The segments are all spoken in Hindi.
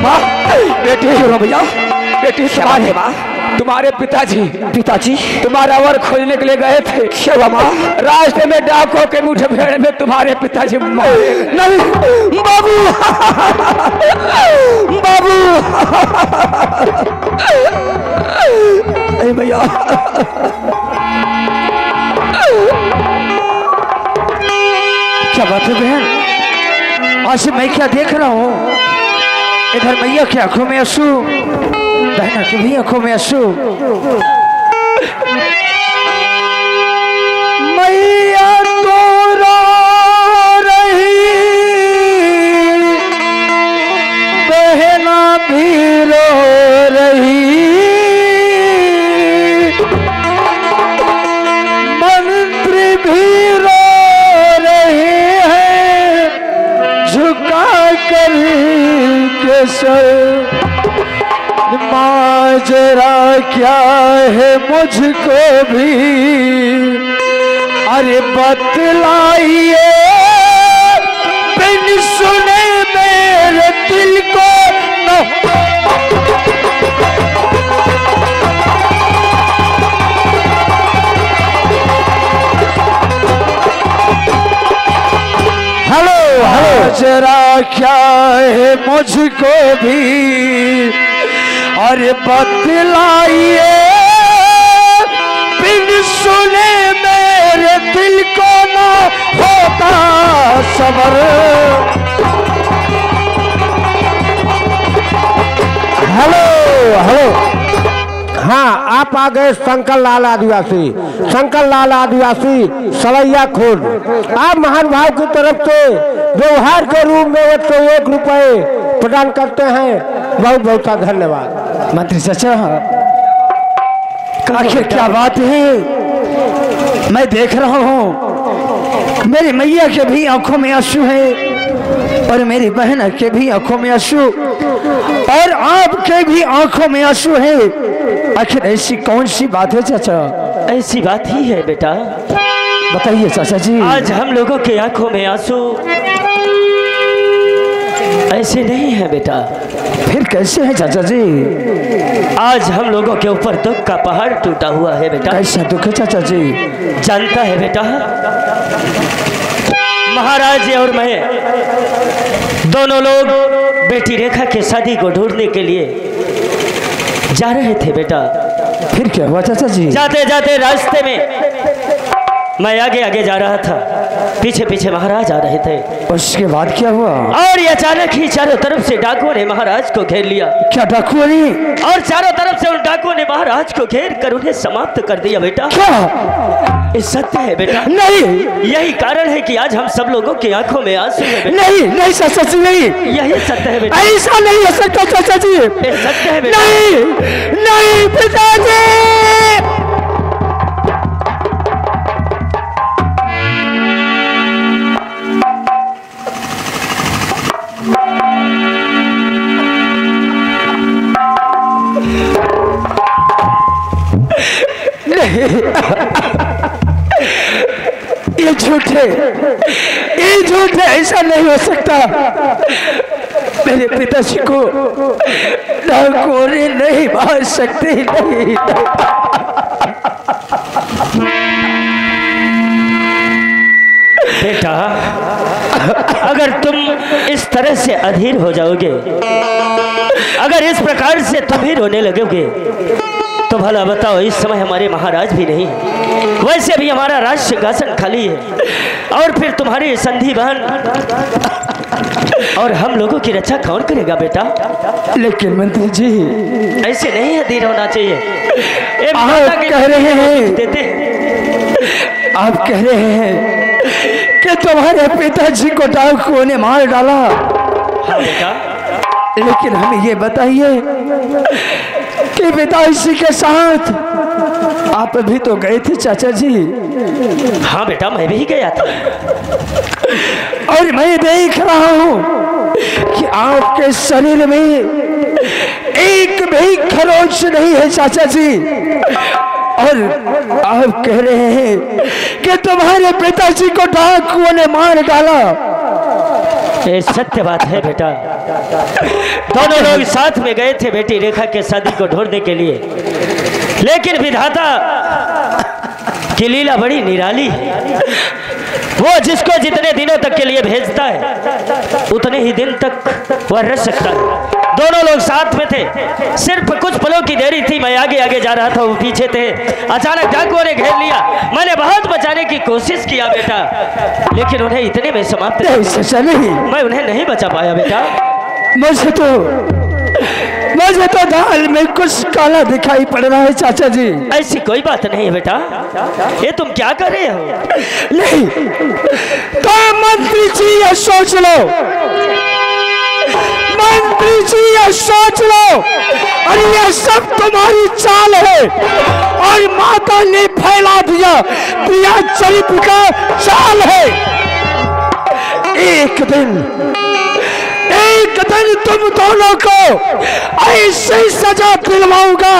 माँ बेटी भैया बेटी तुम्हारे माँ तुम्हारे पिताजी तुम्हारा वर खोजने के लिए गए थे। क्या माँ रास्ते में डाकों के मुठभेड़ में तुम्हारे पिताजी नहीं बाबू बाबू भैया क्या बात है बहन आज मैं क्या देख रहा हूँ इधर मैया की आंखों में आंसू बहना की भी आंखों में आंसू मैया तो रो रही बहना भी रो रही मंत्री भी रो रहे हैं झुका कर के सर माजरा क्या है मुझको भी अरे बतलाइए बिन सुने मेरे दिल को न हेलो माजरा क्या है मुझको भी अरे बतलाइए बिन सुने मेरे दिल को ना होता सबर। हेलो हेलो हाँ आप आ गए शंकर लाल आदिवासी सवैया खुर्द। आप महान भाव की तरफ से व्यवहार के रूप में 101 रुपए प्रदान करते हैं। बहुत बहुत धन्यवाद। मंत्री चाचा आखिर क्या बात है मैं देख रहा हूँ मेरी मैया के भी आंखों में आंसू है और मेरी बहन के भी आंखों में आंसू और आपके भी आंखों में आंसू है। आखिर ऐसी कौन सी बात है चाचा? ऐसी बात ही है बेटा। बताइए चाचा जी। आज हम लोगों के आंखों में आंसू ऐसे नहीं है बेटा। फिर कैसे है चाचा जी? आज हम लोगों के ऊपर दुख का पहाड़ टूटा हुआ है बेटा। कैसा दुख है चाचा जी? जानता है बेटा महाराज और मैं दोनों लोग बेटी रेखा के शादी को ढूंढने के लिए जा रहे थे बेटा। फिर क्या हुआ चाचा जी? जाते जाते रास्ते में मैं आगे आगे जा रहा था, पीछे पीछे महाराज आ रहे थे। उसके बाद क्या हुआ? और ये अचानक ही चारों तरफ से डाकुओं ने महाराज को घेर लिया। क्या डाकुओं ने? और चारों तरफ से उन डाकुओं ने महाराज को घेर कर उन्हें समाप्त कर दिया बेटा। क्या? ये सत्य है बेटा। नहीं यही कारण है कि आज हम सब लोगों की आंखों में आंसू है बेटा। नहीं नहीं चाचा जी नहीं, यही सत्य है बेटा। ऐसा नहीं हो सकता चाचा जी। ये सत्य है बेटा। नहीं नहीं पिताजी। ये झूठ है ऐसा नहीं हो सकता। मेरे पिताजी को डाकुओं ने नहीं मार सकते। नहीं बेटा अगर तुम इस तरह से अधीर हो जाओगे, अगर इस प्रकार से तुम ही रोने लगोगे तो भला बताओ इस समय हमारे महाराज भी नहीं, वैसे भी हमारा राज सिंहासन खाली है और फिर तुम्हारी संधि बहन और हम लोगों की रक्षा कौन करेगा बेटा? लेकिन मंत्री जी ऐसे नहीं अधीर होना चाहिए। आप कह रहे हैं कि तुम्हारे पिताजी को डाकुओं ने मार डाला। हाँ बेटा। लेकिन हमें ये बताइए कि पिताजी के साथ आप भी तो गए थे चाचा जी। हाँ बेटा मैं भी गया था और मैं देख रहा हूँ कि आपके शरीर में एक भी खरोच नहीं है चाचा जी। और आप कह रहे हैं कि तुम्हारे पिताजी को डाकुओं ने मार डाला। ये सत्य बात है बेटा। दोनों लोग साथ में गए थे बेटी रेखा के शादी को ढूंढने के लिए, लेकिन विधाता की लीला बड़ी निराली है। वो जिसको जितने दिनों तक के लिए भेजता है उतने ही दिन तक वह रह सकता है। दोनों लोग साथ में थे, सिर्फ कुछ पलों की देरी थी। मैं आगे आगे जा रहा था, वो पीछे थे। अचानक डाकुओं ने घेर लिया। मैंने बहुत बचाने की कोशिश किया बेटा, लेकिन उन्हें इतने में समाप्त मैं उन्हें नहीं बचा पाया बेटा। मुझे तो दाल में कुछ काला दिखाई पड़ रहा है चाचा जी। ऐसी कोई बात नहीं है बेटा, ये तुम क्या कर रहे हो? नहीं तो मंत्री जी ये सोच लो, मंत्री जी ये सोच लो, और ये सब तुम्हारी चाल है और माता ने फैला दिया प्रिया चरित्र का चाल है। एक दिन तुम दोनों को ऐसी सजा दिलवाऊंगा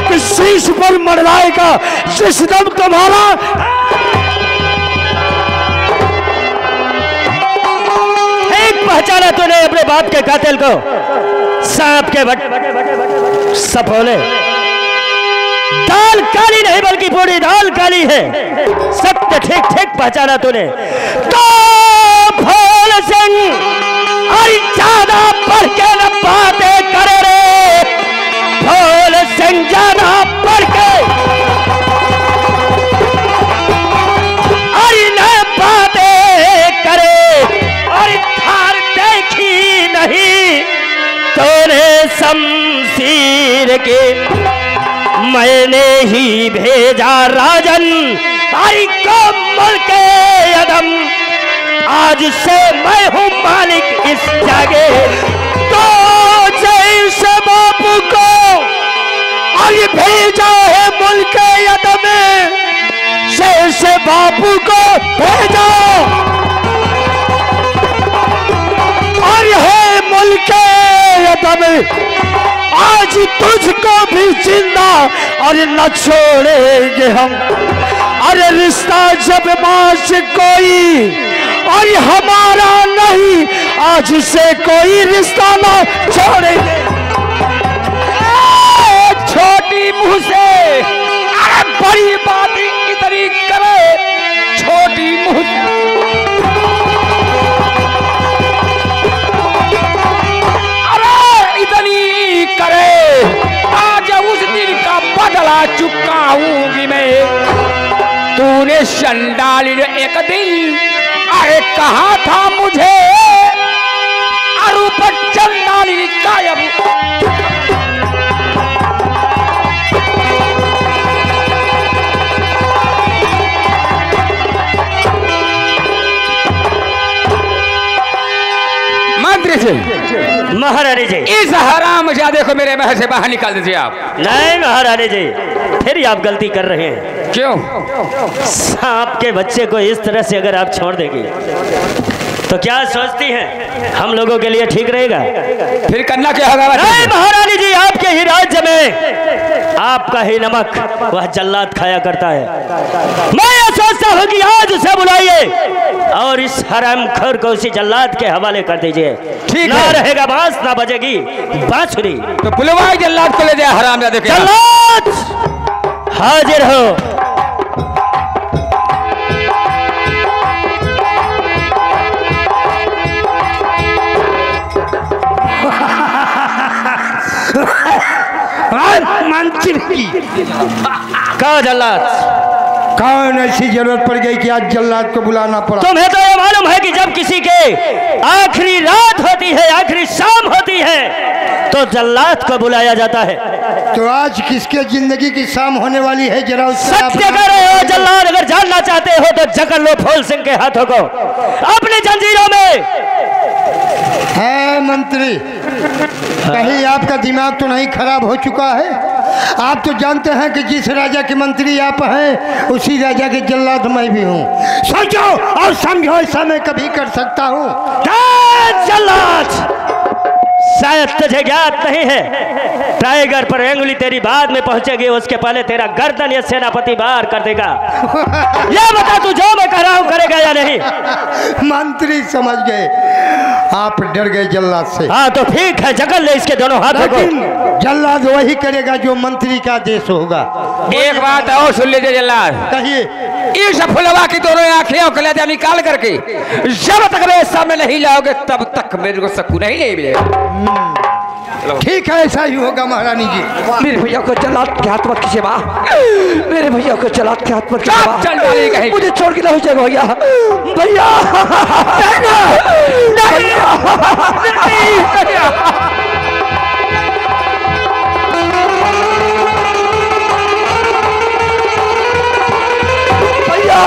कि शीश पर मरवाएगा जिस दम तुम्हारा। एक पहचाना तूने अपने बाप के कातिल को? सांप के बट सपोले। दाल काली नहीं बल्कि पूरी दाल काली है। सत्य ठीक ठीक पहचाना तूने। तो भोल सिंह अरे ज्यादा बढ़ के न बातें करे रे, भोल सिंह ज्यादा बढ़ के अरे न बातें करे। अरे थार देखी नहीं तूने शमशीर के, मैंने ही भेजा राजन भाई को मुल्क अदम। आज से मैं हूँ मालिक इस जगह। तो जैसे बापू को और भेजा है मुल्क अदम, जैसे बापू को भेजा और है मुल्क अदम। आज तुझको भी जिंदा और न छोड़ेंगे हम। अरे रिश्ता जब मास कोई और हमारा नहीं, आज से कोई रिश्ता ना छोड़ेंगे। छोटी मुंह से अरे बड़ी बात इतनी करे, छोटी मुंह अरे इतनी करे। आज उस दिन का बदला चुकाऊंगी मैं। तूने चंडाली ने एक दिन अरे कहा था मुझे, अरूप चंडाली गायब। मंत्री जी, महारानी जी, इस हरामजादे को मेरे महल से बाहर निकाल दीजिए आप। नहीं महारानी जी, फिर आप गलती कर रहे हैं। क्यों? सांप के बच्चे को इस तरह से अगर आप छोड़ देंगी तो क्या सोचती हैं हम लोगों के लिए ठीक रहेगा? फिर करना क्या होगा? नहीं महारानी जी, आपके ही राज्य में आपका ही नमक वह जल्लाद खाया करता है। मैं ये सोचता हूँ कि आज उसे बुलाइए और इस हरामखोर को उसी जल्लाद के हवाले कर दीजिए। ठीक ना है। रहेगा बांस ना बजेगी बांसुरी। तो बुलवाए जल्लाद को ले जाए हरामजादे के। जल्लाद हाजिर हो। मंत्री की कहा जल्लाद? कौन ऐसी जरूरत पड़ गई कि आज जल्लाद को बुलाना पड़ा? तुम्हें तो ये मालूम है कि जब किसी के आखिरी रात होती है, आखिरी शाम होती है, तो जल्लाद को बुलाया जाता है। तो आज किसके जिंदगी की शाम होने वाली है? जरा उसका सत्य कह रहे हो जल्लाद। अगर जानना चाहते हो तो जकड़ लो फूल सिंह के हाथों को अपनी जंजीरों में। है मंत्री, कहीं आपका दिमाग तो नहीं खराब हो चुका है? आप तो जानते हैं कि जिस राजा के मंत्री आप हैं उसी राजा के जल्लाद मैं भी हूँ। सोचो और समझो, ऐसा मैं कभी कर सकता हूँ? जल्लाद, शायद तुझे ज्ञात नहीं है, टाइगर पर अंगुली तेरी बाद में पहुंचेगी, उसके पहले तेरा गर्दन ये सेनापति बाहर कर देगा। ये बता तू जो मैं कह रहा हूं करेगा या नहीं? मंत्री समझ गए। आप डर गए जल्लाद से। हाँ तो ठीक है, जगह ले इसके दोनों हाथों को। लेकिन जल्लाद वही करेगा जो मंत्री का आदेश होगा। एक बात और सुन लीजिए जल्लाद, कहिए। इस फुलवा की दोनों आंखें और कलेजा निकाल करके जब तक मेरे सामने नहीं लाओगे तब तक मेरे को सकून नहीं मिलेगा। ठीक है, ऐसा ही होगा महारानी जी। मेरे भैया को जल्लाद के हाथ मत कीजिए माँ, मेरे भैया को जल्लाद के हाथ मत कीजिए माँ। चल डाली कहीं। मुझे छोड़ के ना हो जाएगा भैया। भैया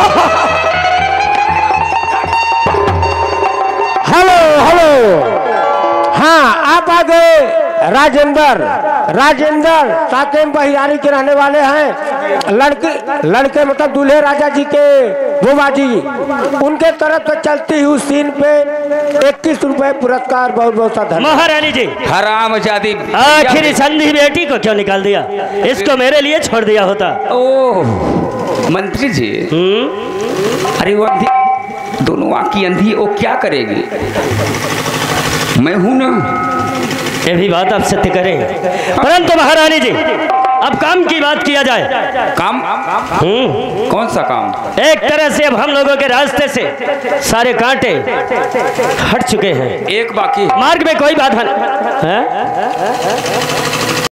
हेलो हेलो, हाँ आप आ गए। राजेंद्र साकेम बहियारी के रहने वाले हैं। लड़के मतलब दूल्हे राजा जी के बुआ जी, उनके तरफ से चलती हुई सीन पे 21 रुपए पुरस्कार। बहुत बहुत धन्यवाद महारानी जी। हराम जादी, आखिर इस अंधी बेटी को क्यों निकाल दिया? इसको मेरे लिए छोड़ दिया होता। ओह मंत्री जी, अरे वो अंधी, दोनों आँख की अंधी, वो क्या करेगी? मैं हूं ना। ये भी बात आप सत्य करें, परंतु महारानी जी अब काम की बात किया जाए। काम? कौन सा काम? एक तरह से अब हम लोगों के रास्ते से सारे कांटे हट चुके हैं। एक बाकी मार्ग में कोई बाधा नहीं है।